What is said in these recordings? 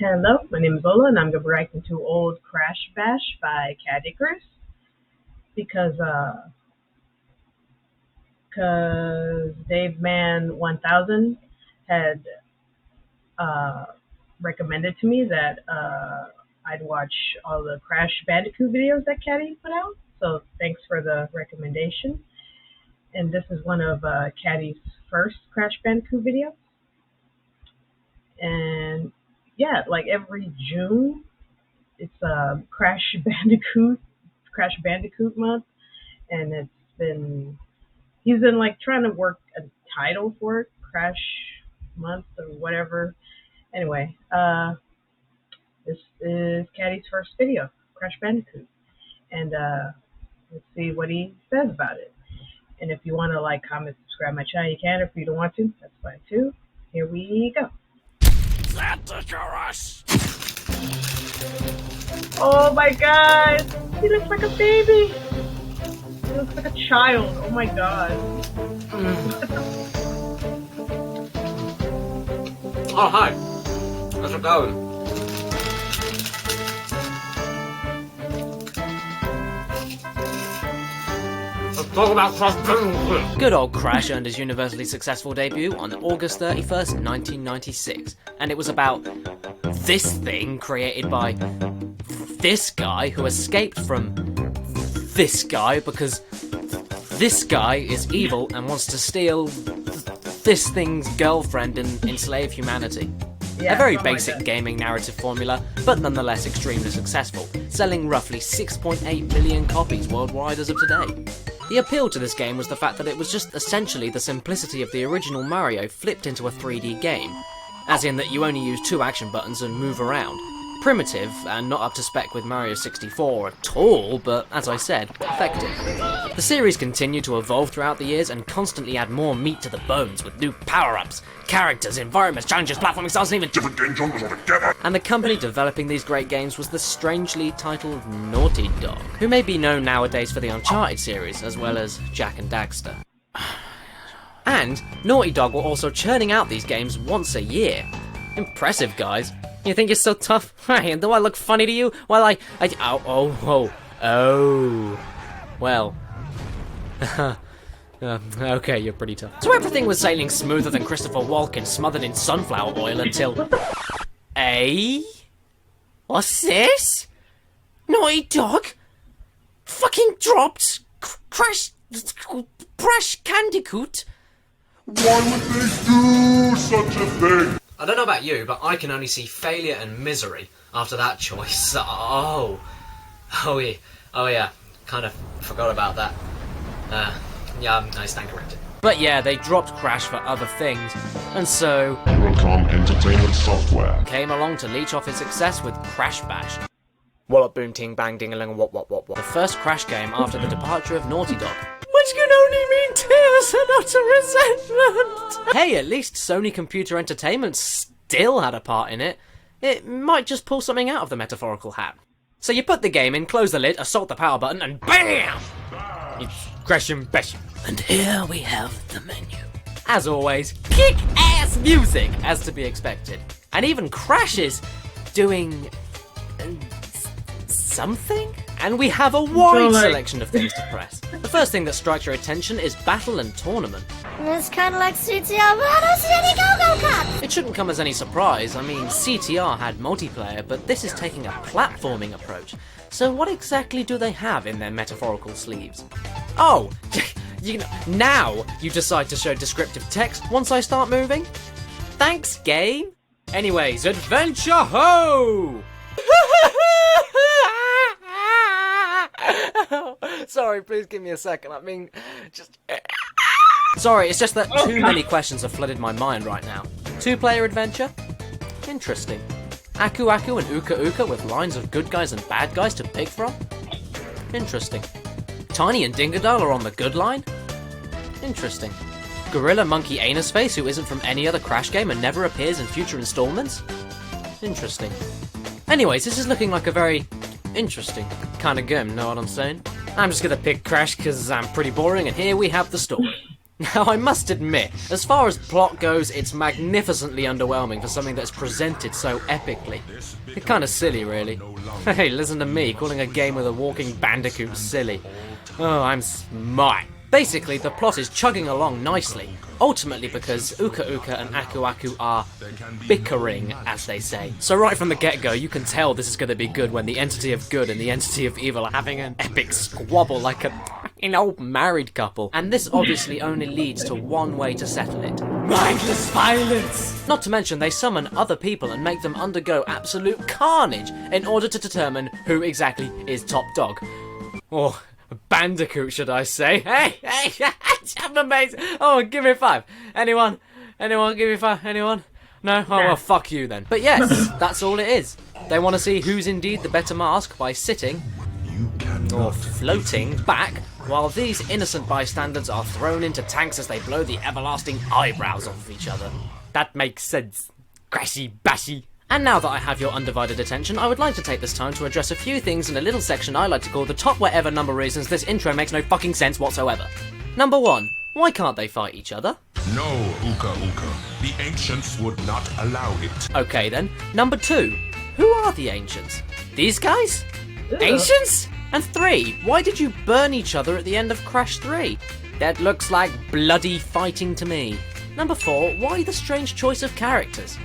Hello, my name is Lola, and I'm going to be reacting to Old Crash Bash by Caddicarus because Dave Man 1000 had uh, recommended to me that I'd watch all the Crash Bandicoot videos that Caddy put out. So thanks for the recommendation. And this is one of Caddy's first Crash Bandicoot videos. And yeah, like every June, it's Crash Bandicoot month, and he's been like trying to work a title for it, Crash Month or whatever. Anyway, this is Caddy's first video, Crash Bandicoot, and let's see what he says about it. And if you want to like, comment, subscribe my channel, you can. If you don't want to, that's fine too. Here we go. Caddicarus! Oh my god! He looks like a baby! He looks like a child. Oh my god. Oh, hi. How's it going? Let's talk about Crash Bandicoot. Good old Crash earned his universally successful debut on August 31st, 1996, and it was about this thing created by this guy who escaped from this guy because this guy is evil and wants to steal this thing's girlfriend and enslave humanity. Yeah, A very something basic like that. gaming narrative formula, but nonetheless extremely successful, selling roughly 6.8 million copies worldwide as of today. The appeal to this game was the fact that it was just essentially the simplicity of the original Mario flipped into a 3D game, as in that you only use two action buttons and move around. Primitive, and not up to spec with Mario 64 at all, but as I said, effective. The series continued to evolve throughout the years and constantly add more meat to the bones with new power-ups, characters, environments, challenges, platforming styles, and even Different game genres altogether. and the company developing these great games was the strangely titled Naughty Dog, who may be known nowadays for the Uncharted series, as well as Jak and Daxter. And Naughty Dog were also churning out these games once a year. Impressive, guys. You think you're so tough? Hey, and do I look funny to you? Well, well. Okay, you're pretty tough. So everything was sailing smoother than Christopher Walken smothered in sunflower oil until... What's this? Naughty Dog? Fucking dropped Crash Bandicoot? Why would they do such a thing? I don't know about you, but I can only see failure and misery after that choice. Oh yeah, kind of forgot about that. Yeah, I stand corrected. But yeah, they dropped Crash for other things, and so Broadcom Entertainment Software came along to leech off his success with Crash Bash. Wallop boom ting bang ding a ling what. The first Crash game after the departure of Naughty Dog. Which can only mean tears and utter resentment. Hey, at least Sony Computer Entertainment still had a part in it. It might just pull something out of the metaphorical hat. So you put the game in, close the lid, assault the power button, and BAM! It's Crash and Bash. And here we have the menu. As always, kick-ass music, as to be expected. And even Crash is doing... something? And we have a wide selection of things to press. The first thing that strikes your attention is Battle and Tournament. It's kind of like CTR, but I don't see any go-go cups! It shouldn't come as any surprise. I mean, CTR had multiplayer, but this is taking a platforming approach. So what exactly do they have in their metaphorical sleeves? Oh, now you decide to show descriptive text once I start moving? Thanks, game! Anyways, adventure ho! Sorry, please give me a second. I mean, just... Sorry, it's just that too many questions have flooded my mind right now. Two-player adventure? Interesting. Aku Aku and Uka Uka with lines of good guys and bad guys to pick from? Interesting. Tiny and Dingodile are on the good line? Interesting. Gorilla Monkey Anus Face, who isn't from any other Crash game and never appears in future installments? Interesting. Anyways, this is looking like a very interesting kind of game, know what I'm saying? I'm just gonna pick Crash because I'm pretty boring, and here we have the story. Now, I must admit, as far as plot goes, it's magnificently underwhelming for something that's presented so epically. It's kind of silly, really. Hey, listen to me, calling a game with a walking bandicoot silly. Oh, I'm smart. Basically, the plot is chugging along nicely, ultimately because Uka Uka and Aku Aku are bickering, as they say. So right from the get-go, you can tell this is going to be good when the entity of good and the entity of evil are having an epic squabble like an old married couple. And this obviously only leads to one way to settle it. Mindless violence! Not to mention they summon other people and make them undergo absolute carnage in order to determine who exactly is top dog. Or bandicoot, should I say? Hey, I'm amazing. Oh, give me 5. Anyone, give me 5. Anyone? No? Oh, well, fuck you then. But yes, that's all it is. They want to see who's indeed the better mask by sitting or floating back while these innocent bystanders are thrown into tanks as they blow the everlasting eyebrows off of each other. That makes sense. Crashy bashy. And now that I have your undivided attention, I would like to take this time to address a few things in a little section I like to call the top whatever number reasons this intro makes no fucking sense whatsoever. Number 1, why can't they fight each other? No, Uka Uka. The ancients would not allow it. Okay then. Number 2, who are the ancients? These guys? Ancients? And 3, why did you burn each other at the end of Crash 3? That looks like bloody fighting to me. Number 4, why the strange choice of characters?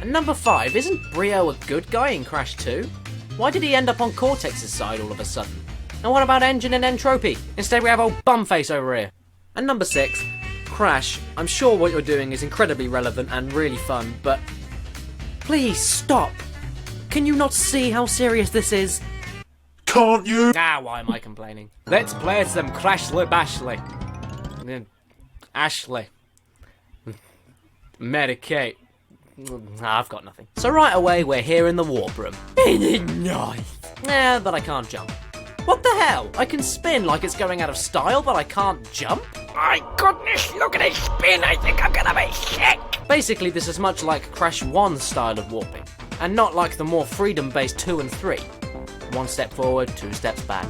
And number 5, isn't Brio a good guy in Crash 2? Why did he end up on Cortex's side all of a sudden? And what about Engine and Entropy? Instead we have old Bumface over here. And number 6, Crash, I'm sure what you're doing is incredibly relevant and really fun, but please stop. Can you not see how serious this is? Can't you? Ah, why am I complaining? Let's play some Crashly Bashley. Ashley. Mary-Kate. I've got nothing. So right away, we're here in the warp room. Nice. Yeah, but I can't jump. What the hell? I can spin like it's going out of style, but I can't jump? My goodness, look at it spin. I think I'm gonna be sick. Basically, this is much like Crash 1's style of warping, and not like the more freedom-based 2 and 3. 1 step forward, 2 steps back.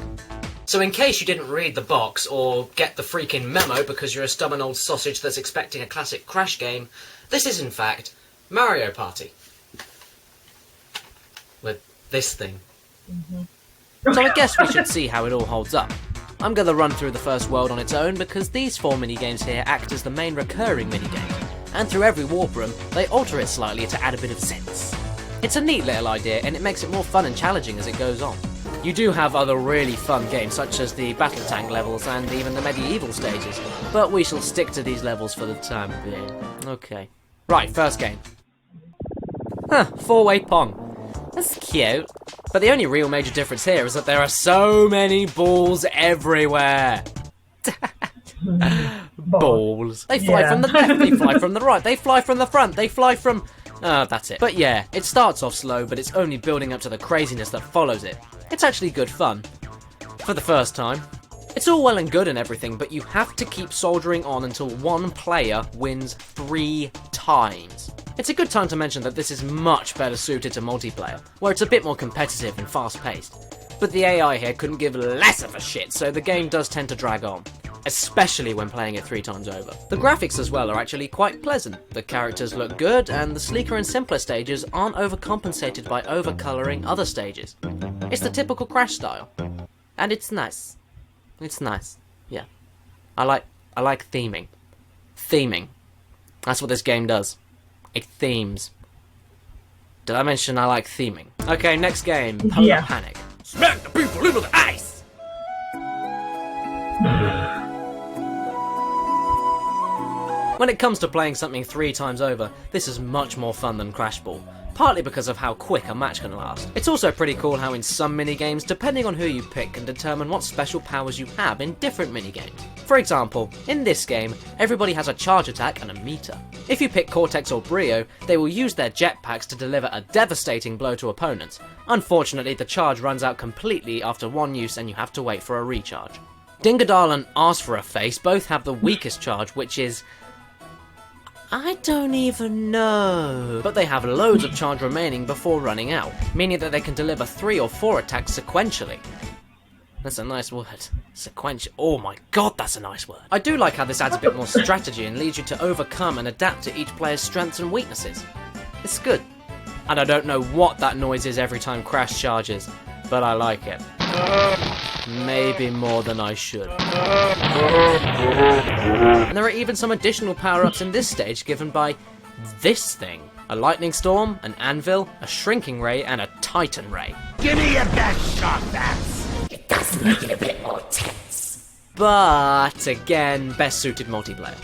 So in case you didn't read the box or get the freaking memo because you're a stubborn old sausage that's expecting a classic Crash game, this is in fact Mario Party. With this thing. So I guess we should see how it all holds up. I'm going to run through the first world on its own because these 4 minigames here act as the main recurring minigame, and through every warp room they alter it slightly to add a bit of sense. It's a neat little idea and it makes it more fun and challenging as it goes on. You do have other really fun games such as the Battle Tank levels and even the medieval stages, but we shall stick to these levels for the time being. Okay. Right, first game. Huh, 4-way Pong. That's cute. But the only real major difference here is that there are so many balls everywhere. Balls. They fly from the left, they fly from the right, they fly from the front, they fly from... that's it. But yeah, it starts off slow, but it's only building up to the craziness that follows it. It's actually good fun. For the first time. It's all well and good and everything, but you have to keep soldiering on until one player wins 3 times. It's a good time to mention that this is much better suited to multiplayer, where it's a bit more competitive and fast-paced. But the AI here couldn't give less of a shit, so the game does tend to drag on. Especially when playing it 3 times over. The graphics as well are actually quite pleasant. The characters look good, and the sleeker and simpler stages aren't overcompensated by overcolouring other stages. It's the typical Crash style. And it's nice. It's nice. Yeah. I like theming. Theming. That's what this game does. It themes. Did I mention I like theming? Okay, next game. Polar Panic. Smack the people into the ice! When it comes to playing something 3 times over, this is much more fun than Crash Ball, partly because of how quick a match can last. It's also pretty cool how in some minigames, depending on who you pick, can determine what special powers you have in different minigames. For example, in this game, everybody has a charge attack and a meter. If you pick Cortex or Brio, they will use their jetpacks to deliver a devastating blow to opponents. Unfortunately, the charge runs out completely after 1 use and you have to wait for a recharge. Dingodile and Ask for a Face both have the weakest charge, which is... I don't even know. But they have loads of charge remaining before running out, meaning that they can deliver 3 or 4 attacks sequentially. That's a nice word. Sequential. Oh my god, that's a nice word. I do like how this adds a bit more strategy and leads you to overcome and adapt to each player's strengths and weaknesses. It's good. And I don't know what that noise is every time Crash charges, but I like it. Maybe more than I should. And there are even some additional power-ups in this stage given by this thing. A lightning storm, an anvil, a shrinking ray, and a titan ray. Give me your best shot, Bats! It does make it a bit more tense. But, again, best suited multiplayer.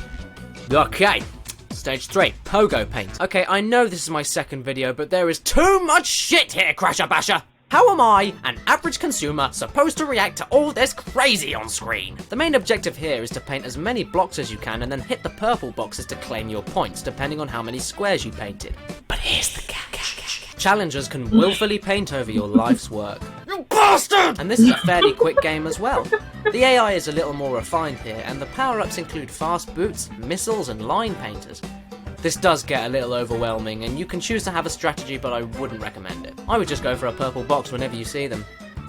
Okay, stage 3, Pogo Paint. Okay, I know this is my second video, but there is too much shit here, Crasher Basher! How am I, an average consumer, supposed to react to all this crazy on screen? The main objective here is to paint as many blocks as you can and then hit the purple boxes to claim your points, depending on how many squares you painted. But here's the catch. Challengers can willfully paint over your life's work. You bastard! And this is a fairly quick game as well. The AI is a little more refined here, and the power-ups include fast boots, missiles, and line painters. This does get a little overwhelming, and you can choose to have a strategy, but I wouldn't recommend it. I would just go for a purple box whenever you see them.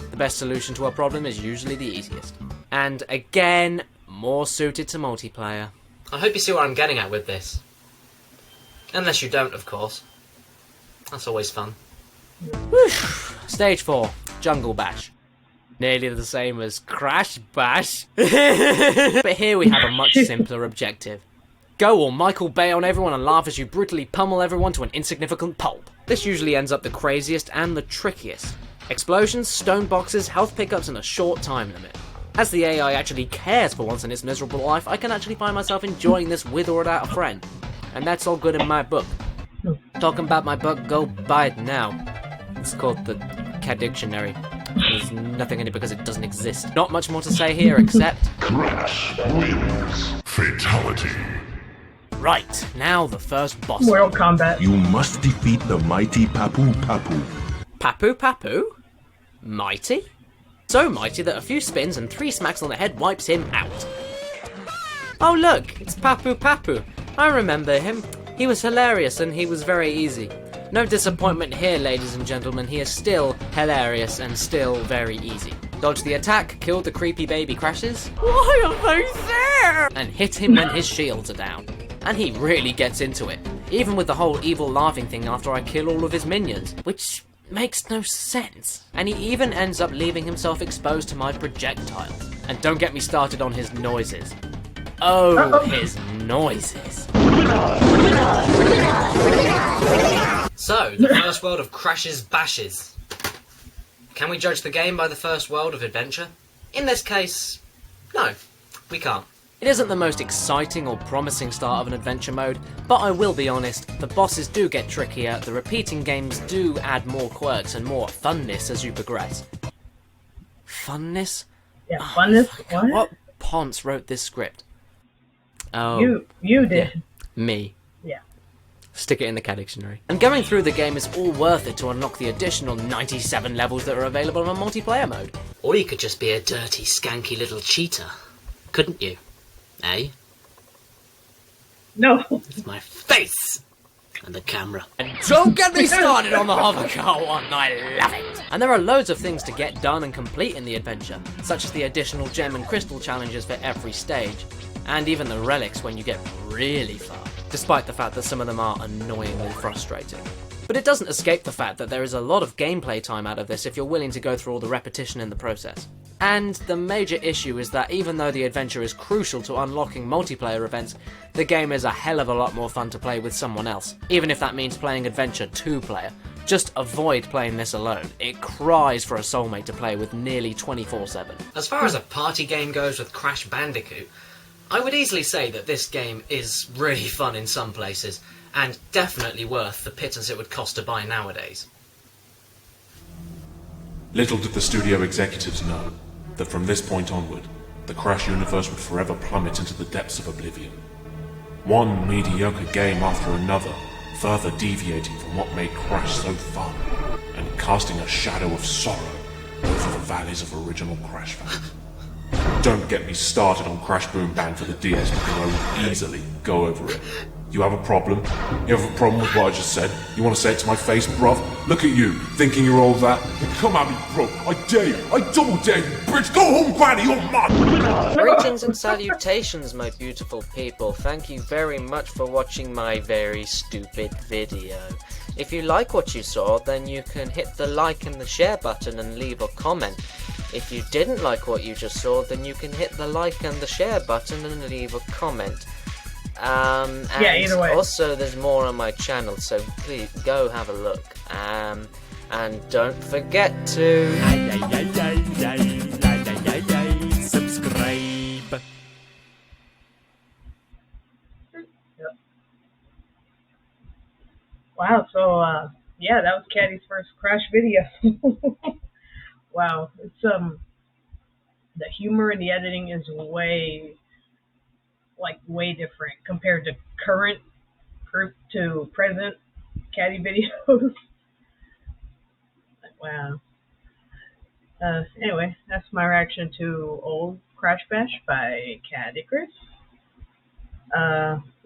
The best solution to a problem is usually the easiest. And again, more suited to multiplayer. I hope you see what I'm getting at with this. Unless you don't, of course. That's always fun. Stage 4, Jungle Bash. Nearly the same as Crash Bash. But here we have a much simpler objective. Go all Michael Bay on everyone and laugh as you brutally pummel everyone to an insignificant pulp. This usually ends up the craziest and the trickiest. Explosions, stone boxes, health pickups and a short time limit. As the AI actually cares for once in its miserable life, I can actually find myself enjoying this with or without a friend. And that's all good in my book. Talking about my book, go buy it now. It's called the Caddicarus. There's nothing in it because it doesn't exist. Not much more to say here except... Crash wins. Fatality. Right, now the first boss. Mortal Kombat. You must defeat the mighty Papu Papu. Papu Papu? Mighty? So mighty that a few spins and 3 smacks on the head wipes him out. Oh look, it's Papu Papu. I remember him. He was hilarious and he was very easy. No disappointment here, ladies and gentlemen. He is still hilarious and still very easy. Dodge the attack, kill the creepy baby Crashes. Why are they there? And hit him when his shields are down. And he really gets into it, even with the whole evil laughing thing after I kill all of his minions, which makes no sense. And he even ends up leaving himself exposed to my projectiles. And don't get me started on his noises. Oh, his noises. So, the first world of Crashes Bashes. Can we judge the game by the first world of adventure? In this case, no, we can't. It isn't the most exciting or promising start of an adventure mode, but I will be honest, the bosses do get trickier, the repeating games do add more quirks and more funness as you progress. Funness? Yeah, funness? Oh, what Ponce wrote this script? Oh, you did. Yeah, me. Yeah. Stick it in the Caddicarus. And going through the game is all worth it to unlock the additional 97 levels that are available on a multiplayer mode. Or you could just be a dirty, skanky little cheater, couldn't you? Eh? No. It's my face! And the camera. And don't get me started on the hovercar one, I love it! And there are loads of things to get done and complete in the adventure, such as the additional gem and crystal challenges for every stage, and even the relics when you get really far, despite the fact that some of them are annoyingly frustrating. But it doesn't escape the fact that there is a lot of gameplay time out of this if you're willing to go through all the repetition in the process. And the major issue is that even though the adventure is crucial to unlocking multiplayer events, the game is a hell of a lot more fun to play with someone else, even if that means playing Adventure 2-player. Just avoid playing this alone. It cries for a soulmate to play with nearly 24/7. As far as a party game goes with Crash Bandicoot, I would easily say that this game is really fun in some places, and definitely worth the pittance it would cost to buy nowadays. Little did the studio executives know that from this point onward, the Crash universe would forever plummet into the depths of oblivion. One mediocre game after another, further deviating from what made Crash so fun, and casting a shadow of sorrow over the valleys of original Crash fans. Don't get me started on Crash Boom Bang for the DS because I will easily go over it. You have a problem? You have a problem with what I just said? You want to say it to my face, bruv? Look at you, thinking you're all that. Come at me, bro. I dare you. I double dare you, bitch. Go home, granny. You're mad. Greetings and salutations, my beautiful people. Thank you very much for watching my very stupid video. If you like what you saw, then you can hit the like and the share button and leave a comment. If you didn't like what you just saw, then you can hit the like and the share button and leave a comment. And yeah, either way. Also, there's more on my channel, so please go have a look. And don't forget to subscribe. Yep. Wow, so yeah, that was Caddy's first Crash video. Wow, it's the humor and the editing is way different compared to current to present Caddy videos. Wow. Anyway, that's my reaction to old Crash Bash by Caddicarus.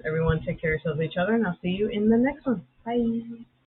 Everyone take care of yourselves, each other, and I'll see you in the next one. Bye.